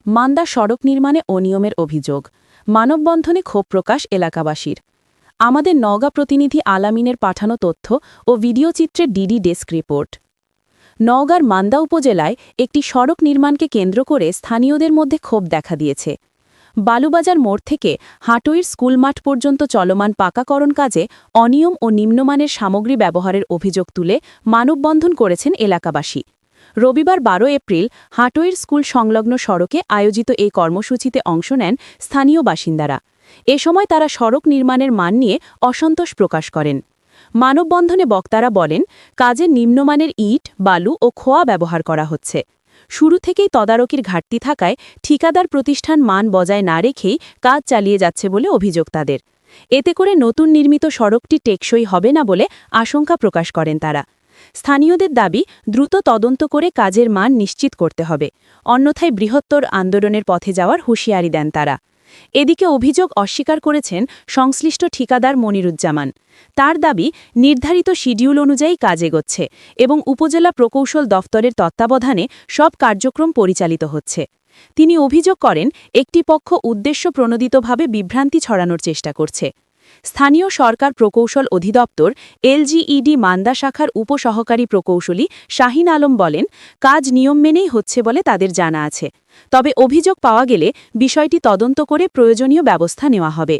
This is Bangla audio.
মান্দা সড়ক নির্মাণে অনিয়মের অভিযোগ, মানববন্ধনে ক্ষোভ প্রকাশ এলাকাবাসীর। আমাদের নওগাঁ প্রতিনিধি আলামিনের পাঠানো তথ্য ও ভিডিওচিত্রের ডিডি ডেস্ক রিপোর্ট। নওগাঁর মান্দা উপজেলায় একটি সড়ক নির্মাণকে কেন্দ্র করে স্থানীয়দের মধ্যে ক্ষোভ দেখা দিয়েছে। বালুবাজার মোড় থেকে হাটুইর স্কুল মাঠ পর্যন্ত চলমান পাকাকরণ কাজে অনিয়ম ও নিম্নমানের সামগ্রী ব্যবহারের অভিযোগ তুলে মানববন্ধন করেছেন এলাকাবাসী। রবিবার ১২ এপ্রিল হাটুইর স্কুল সংলগ্ন সড়কে আয়োজিত এই কর্মসূচিতে অংশ নেন স্থানীয় বাসিন্দারা। এ সময় তারা সড়ক নির্মাণের মান নিয়ে অসন্তোষ প্রকাশ করেন। মানববন্ধনে বক্তারা বলেন, কাজে নিম্নমানের ইট, বালু ও খোয়া ব্যবহার করা হচ্ছে। শুরু থেকেই তদারকির ঘাটতি থাকায় ঠিকাদার প্রতিষ্ঠান মান বজায় না রেখেই কাজ চালিয়ে যাচ্ছে বলে অভিযোগ তাদের। এতে করে নতুন নির্মিত সড়কটি টেকসই হবে না বলে আশঙ্কা প্রকাশ করেন তারা। স্থানীয়দের দাবি, দ্রুত তদন্ত করে কাজের মান নিশ্চিত করতে হবে, অন্যথায় বৃহত্তর আন্দোলনের পথে যাওয়ার হুঁশিয়ারি দেন তারা। এদিকে অভিযোগ অস্বীকার করেছেন সংশ্লিষ্ট ঠিকাদার মনিরুজ্জামান। তার দাবি, নির্ধারিত শিডিউল অনুযায়ী কাজ এগোচ্ছে এবং উপজেলা প্রকৌশল দফতরের তত্ত্বাবধানে সব কার্যক্রম পরিচালিত হচ্ছে। তিনি অভিযোগ করেন, একটি পক্ষ উদ্দেশ্যপ্রণোদিতভাবে বিভ্রান্তি ছড়ানোর চেষ্টা করছে। স্থানীয় সরকার প্রকৌশল অধিদপ্তর এলজিইডি মান্দা শাখার উপসহকারী প্রকৌশলী শাহিন আলম বলেন, কাজ নিয়ম মেনেই হচ্ছে বলে তাদের জানা আছে। তবে অভিযোগ পাওয়া গেলে বিষয়টি তদন্ত করে প্রয়োজনীয় ব্যবস্থা নেওয়া হবে।